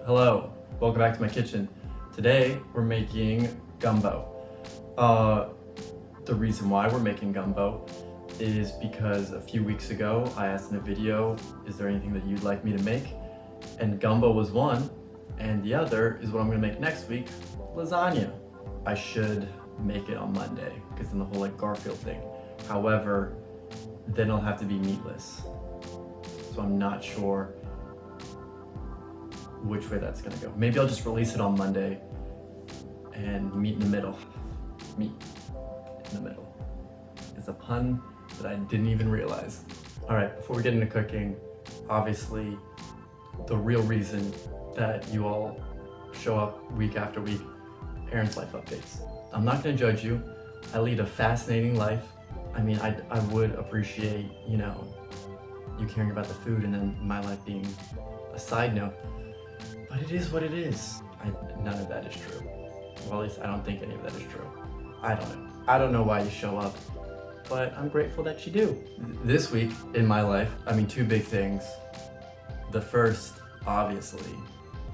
Hello, welcome back to my kitchen. Today we're making gumbo. The reason why we're making gumbo is because a few weeks ago I asked in a video, is there anything that you'd like me to make? And gumbo was one, and the other is what I'm gonna make next week, lasagna. I should make it on Monday, because then the whole Garfield thing. However, then it'll have to be meatless. So I'm not sure which way that's gonna go. Maybe I'll just release it on Monday and meat in the middle. Meat in the middle. It's a pun that I didn't even realize. All right, before we get into cooking, obviously the real reason that you all show up week after week, Parents' Life Updates. I'm not gonna judge you. I lead a fascinating life. I mean, I would appreciate, you caring about the food and then my life being a side note. But it is what it is. None of that is true. Well, at least I don't think any of that is true. I don't know. I don't know why you show up, but I'm grateful that you do. This week in my life, two big things. The first, obviously,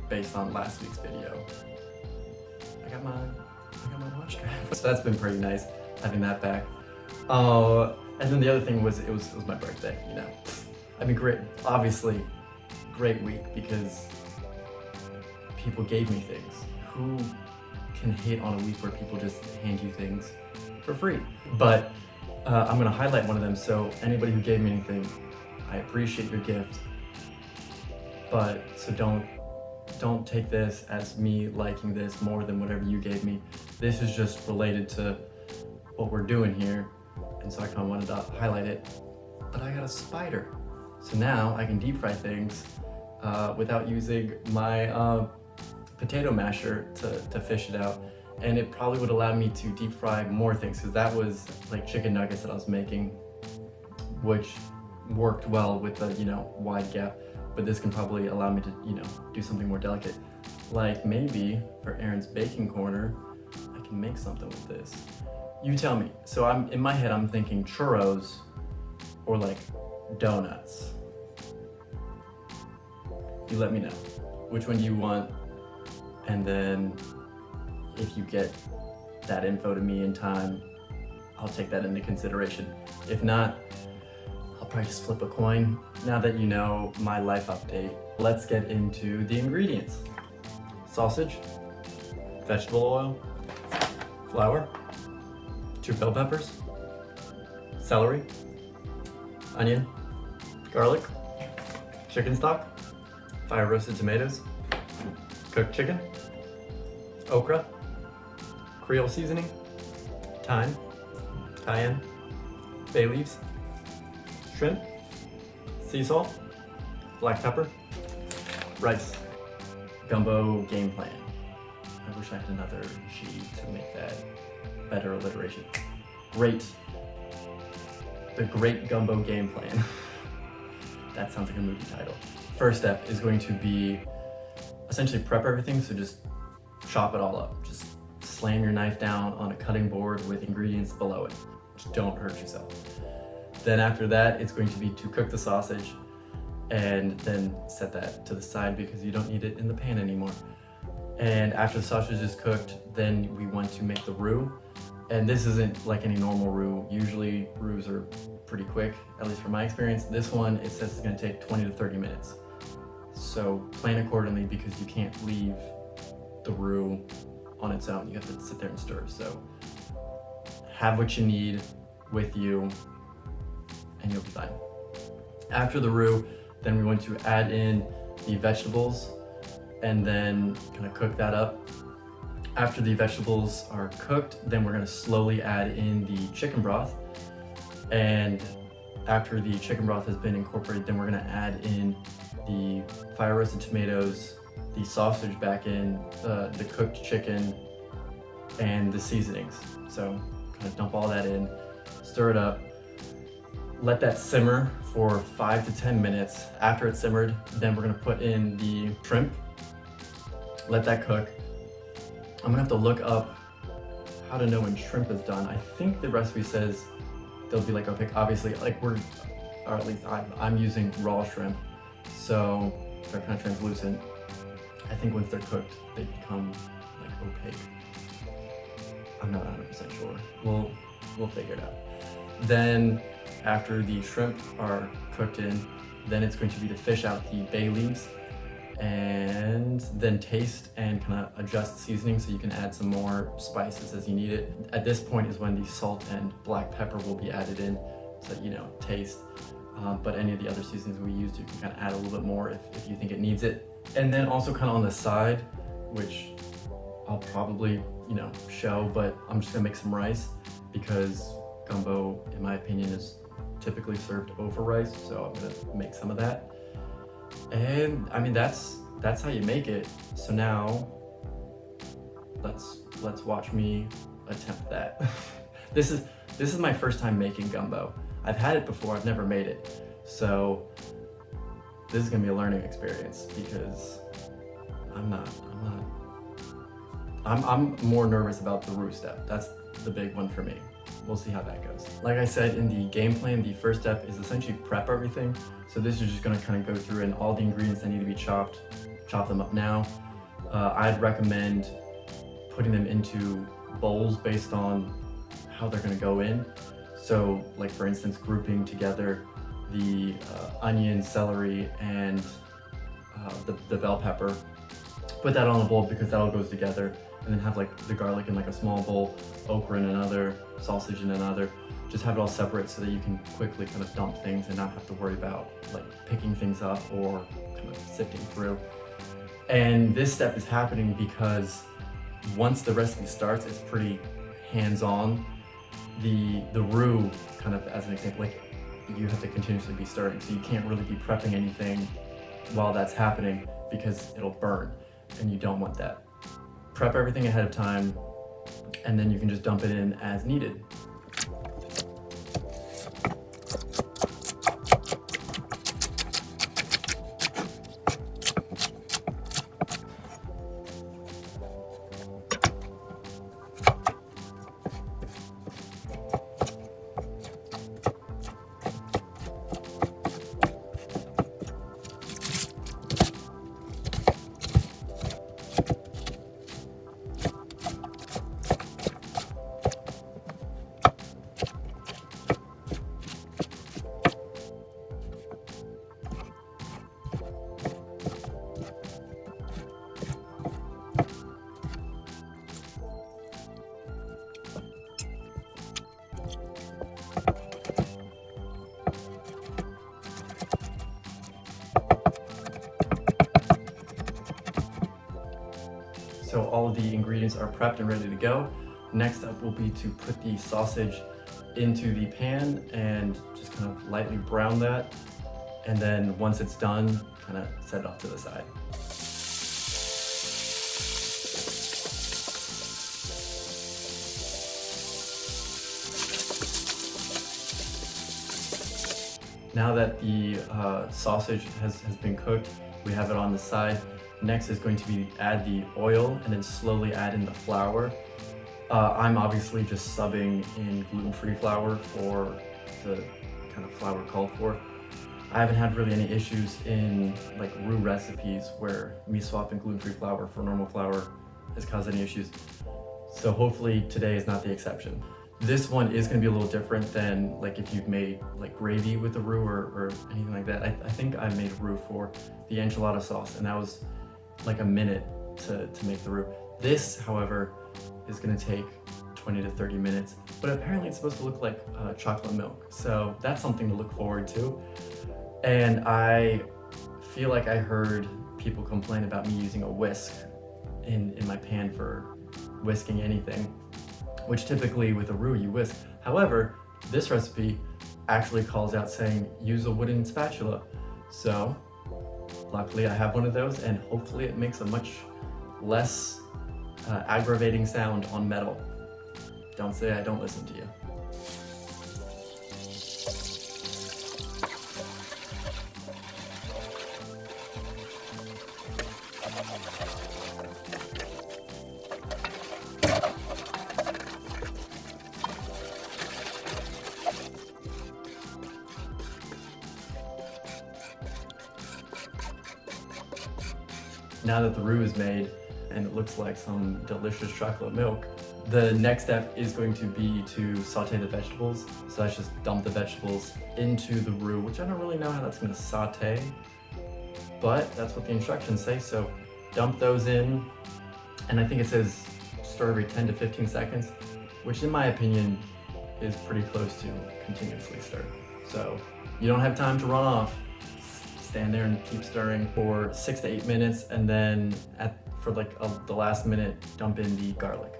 based on last week's video, I got my watch strap. So that's been pretty nice, having that back. And then the other thing was, it was my birthday, great, obviously, great week because people gave me things. Who can hate on a week where people just hand you things for free? But I'm gonna highlight one of them, so anybody who gave me anything, I appreciate your gift. But, so don't take this as me liking this more than whatever you gave me. This is just related to what we're doing here, and so I kind of wanted to highlight it. But I got a spider. So now I can deep fry things without using my potato masher to fish it out. And it probably would allow me to deep fry more things, because that was like chicken nuggets that I was making, which worked well with the wide gap. But this can probably allow me to do something more delicate. Like maybe for Aaron's baking corner, I can make something with this. You tell me. So in my head I'm thinking churros or like donuts. You let me know. Which one do you want? And then if you get that info to me in time, I'll take that into consideration. If not, I'll probably just flip a coin. Now that you know my life update, let's get into the ingredients. Sausage, vegetable oil, flour, 2 bell peppers, celery, onion, garlic, chicken stock, fire roasted tomatoes, cooked chicken, okra, Creole seasoning, thyme, cayenne, bay leaves, shrimp, sea salt, black pepper, rice. Gumbo game plan. I wish I had another G to make that better alliteration. Great. The Great Gumbo Game Plan. That sounds like a movie title. First step is going to be essentially prep everything, so just chop it all up. Just slam your knife down on a cutting board with ingredients below it. Just don't hurt yourself. Then after that, it's going to be to cook the sausage and then set that to the side because you don't need it in the pan anymore. And after the sausage is cooked, then we want to make the roux. And this isn't like any normal roux. Usually roux are pretty quick, at least from my experience. This one, it says it's gonna take 20 to 30 minutes. So plan accordingly because you can't leave the roux on its own. You have to sit there and stir. So have what you need with you and you'll be fine. After the roux, then we want to add in the vegetables and then kind of cook that up. After the vegetables are cooked, then we're gonna slowly add in the chicken broth. And after the chicken broth has been incorporated, then we're gonna add in the fire roasted tomatoes, the sausage back in, the cooked chicken, and the seasonings. So kind of dump all that in, stir it up, let that simmer for 5 to 10 minutes. After it's simmered, then we're gonna put in the shrimp, let that cook. I'm gonna have to look up how to know when shrimp is done. I think the recipe says they'll be like opaque. Obviously, or at least I'm using raw shrimp, so they're kind of translucent. I think once they're cooked, they become like opaque. I'm not 100% sure. We'll figure it out. Then after the shrimp are cooked in, then it's going to be to fish out the bay leaves and then taste and kind of adjust seasoning so you can add some more spices as you need it. At this point is when the salt and black pepper will be added in so that, you know, taste. But any of the other seasonings we used, you can kind of add a little bit more if you think it needs it. And then also kind of on the side, which I'll probably, you know, show, but I'm just gonna make some rice because gumbo, in my opinion, is typically served over rice. So I'm gonna make some of that. And I mean, that's how you make it. So now let's watch me attempt that. This is my first time making gumbo. I've had it before, I've never made it. So this is gonna be a learning experience because I'm more nervous about the roux step. That's the big one for me. We'll see how that goes. Like I said in the game plan, the first step is essentially prep everything. So this is just gonna kind of go through and all the ingredients that need to be chopped, chop them up now. I'd recommend putting them into bowls based on how they're gonna go in. So like for instance, grouping together the onion, celery, and the bell pepper. Put that on a bowl because that all goes together. And then have like the garlic in like a small bowl, okra in another, sausage in another. Just have it all separate so that you can quickly kind of dump things and not have to worry about like picking things up or kind of sifting through. And this step is happening because once the recipe starts, it's pretty hands-on. The roux, kind of as an example, like you have to continuously be stirring, so you can't really be prepping anything while that's happening because it'll burn, and you don't want that. Prep everything ahead of time, and then you can just dump it in as needed. So all of the ingredients are prepped and ready to go. Next up will be to put the sausage into the pan and just kind of lightly brown that. And then once it's done, kind of set it off to the side. Now that the sausage has been cooked, we have it on the side. Next is going to be add the oil and then slowly add in the flour. I'm obviously just subbing in gluten-free flour for the kind of flour called for. I haven't had really any issues in like roux recipes where me swapping gluten-free flour for normal flour has caused any issues. So hopefully today is not the exception. This one is going to be a little different than like if you've made like gravy with the roux or anything like that. I think I made roux for the enchilada sauce, and that was like a minute to make the roux. This, however, is going to take 20 to 30 minutes, but apparently it's supposed to look like chocolate milk. So that's something to look forward to. And I feel like I heard people complain about me using a whisk in my pan for whisking anything, which typically with a roux you whisk. However, this recipe actually calls out saying use a wooden spatula. So luckily I have one of those, and hopefully it makes a much less aggravating sound on metal. Don't say I don't listen to you. Now that the roux is made and it looks like some delicious chocolate milk, the next step is going to be to saute the vegetables. So I just dump the vegetables into the roux, which I don't really know how that's gonna saute, but that's what the instructions say. So dump those in, and I think it says stir every 10 to 15 seconds, which in my opinion is pretty close to continuously stir. So you don't have time to run off. Stand there and keep stirring for 6 to 8 minutes, and then for the last minute, dump in the garlic.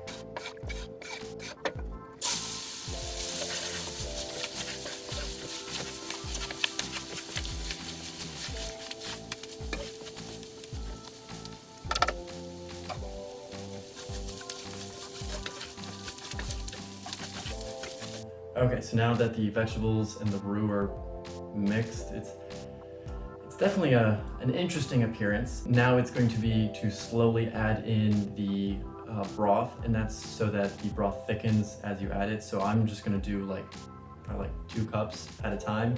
Okay, so now that the vegetables and the roux are mixed, it's definitely an interesting appearance. Now it's going to be to slowly add in the broth, and that's so that the broth thickens as you add it. So I'm just gonna do probably 2 cups at a time.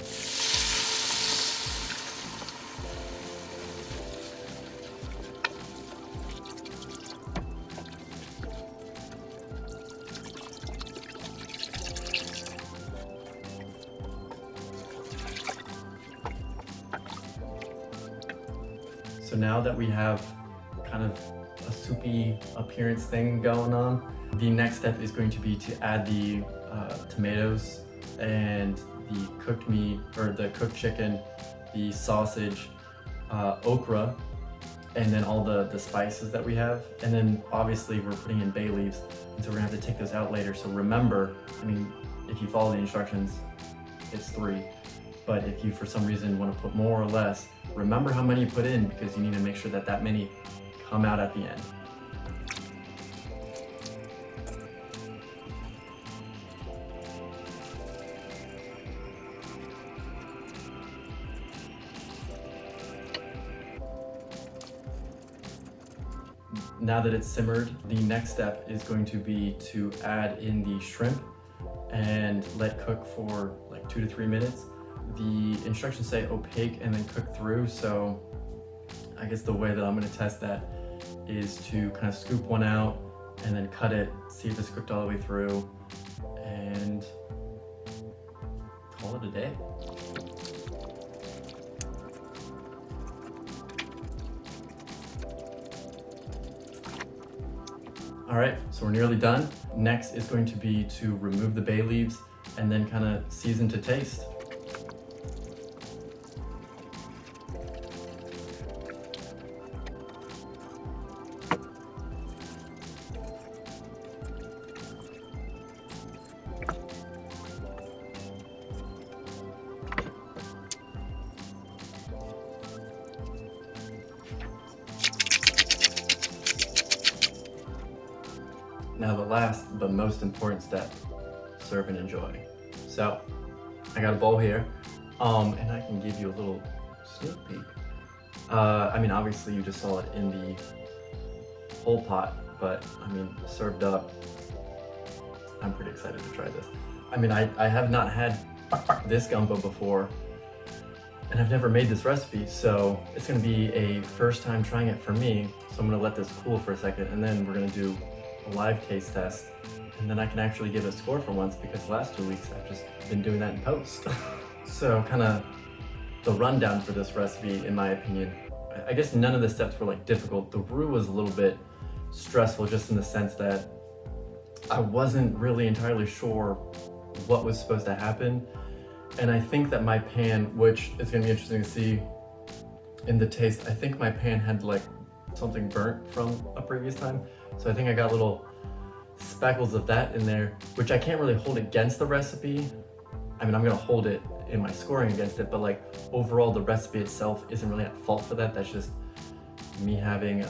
So now that we have kind of a soupy appearance thing going on, the next step is going to be to add the tomatoes and the cooked meat, or the cooked chicken, the sausage, okra, and then all the spices that we have. And then obviously we're putting in bay leaves, and so we're gonna have to take those out later. So remember, I mean, if you follow the instructions, it's 3. But if you for some reason want to put more or less, remember how many you put in, because you need to make sure that many come out at the end. Now that it's simmered, the next step is going to be to add in the shrimp and let cook for like 2 to 3 minutes. The instructions say opaque and then cook through, so I guess the way that I'm gonna test that is to kind of scoop one out and then cut it, see if it's cooked all the way through, and call it a day. All right, so we're nearly done. Next is going to be to remove the bay leaves and then kind of season to taste. Now the last but most important step, serve and enjoy. So I got a bowl here, and I can give you a little sneak peek. I mean, obviously you just saw it in the whole pot, but I mean, served up, I'm pretty excited to try this. I mean, I have not had this gumbo before, and I've never made this recipe, so it's gonna be a first time trying it for me. So I'm gonna let this cool for a second, and then we're gonna do a live taste test, and then I can actually give a score for once, because the last 2 weeks I've just been doing that in post. So kind of the rundown for this recipe, in my opinion, I guess none of the steps were like difficult. The roux was a little bit stressful, just in the sense that I wasn't really entirely sure what was supposed to happen. And I think that my pan, which is gonna be interesting to see in the taste, I think my pan had like something burnt from a previous time. So I think I got little speckles of that in there, which I can't really hold against the recipe. I mean, I'm gonna hold it in my scoring against it, but like overall the recipe itself isn't really at fault for that. That's just me having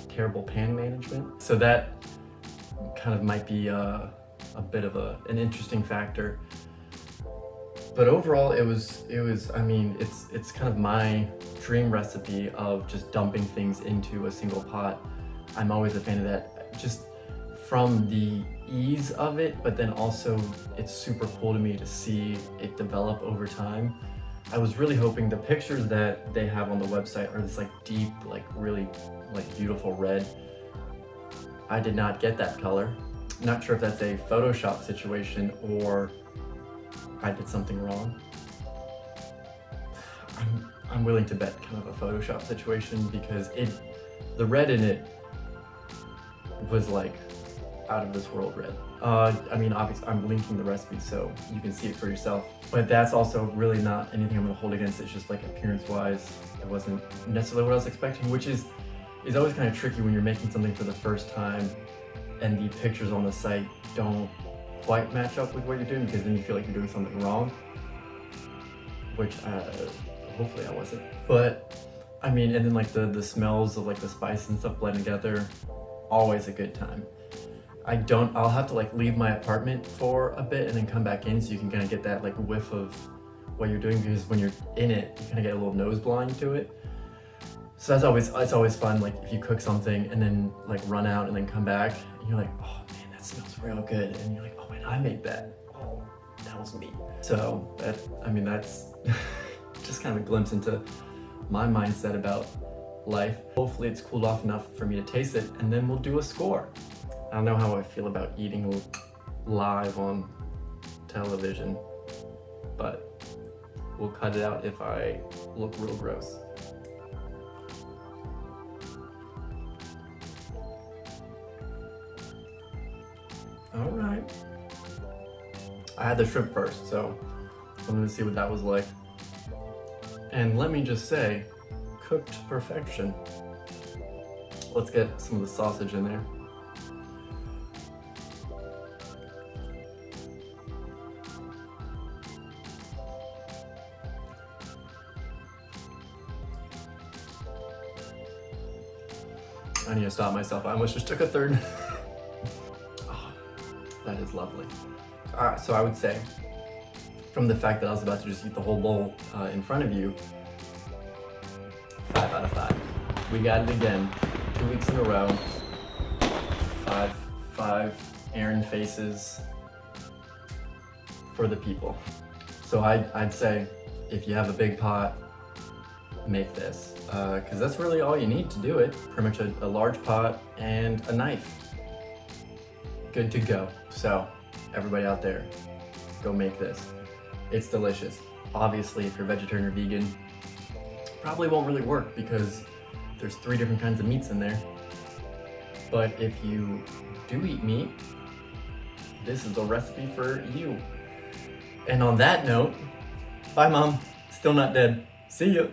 terrible pan management. So that kind of might be a bit of an interesting factor. But overall, it was. I mean, it's kind of my dream recipe of just dumping things into a single pot. I'm always a fan of that, just from the ease of it, but then also it's super cool to me to see it develop over time. I was really hoping the pictures that they have on the website are this like deep, like really like beautiful red. I did not get that color. Not sure if that's a Photoshop situation or I did something wrong. I'm willing to bet kind of a Photoshop situation because the red in it was like out of this world red. I mean, obviously I'm linking the recipe so you can see it for yourself, but that's also really not anything I'm gonna hold against it. It's just like appearance wise, it wasn't necessarily what I was expecting, which is always kind of tricky when you're making something for the first time and the pictures on the site don't quite match up with what you're doing, because then you feel like you're doing something wrong, which hopefully I wasn't. But I mean, and then like the smells of like the spice and stuff blend together, always a good time. I'll have to like leave my apartment for a bit and then come back in so you can kind of get that like whiff of what you're doing, because when you're in it, you kind of get a little nose blind to it. So it's always fun, like if you cook something and then like run out and then come back and you're like, oh man, that smells real good. And you're like, oh wait, I made that. Oh, that was me. So that's just kind of a glimpse into my mindset about life. Hopefully it's cooled off enough for me to taste it, and then we'll do a score. I don't know how I feel about eating live on television, but we'll cut it out if I look real gross. All right. I had the shrimp first, so I'm gonna see what that was like. And let me just say, cooked to perfection. Let's get some of the sausage in there. I need to stop myself. I almost just took a third. Oh, that is lovely. All right, so I would say, from the fact that I was about to just eat the whole bowl in front of you, 5 out of 5. We got it again, 2 weeks in a row. Five Aaron faces for the people. So I'd say, if you have a big pot, make this, because that's really all you need to do it. Pretty much a large pot and a knife. Good to go. So everybody out there, go make this. It's delicious. Obviously, if you're vegetarian or vegan, probably won't really work because there's 3 different kinds of meats in there. But if you do eat meat, this is a recipe for you. And on that note, bye Mom, still not dead. See ya.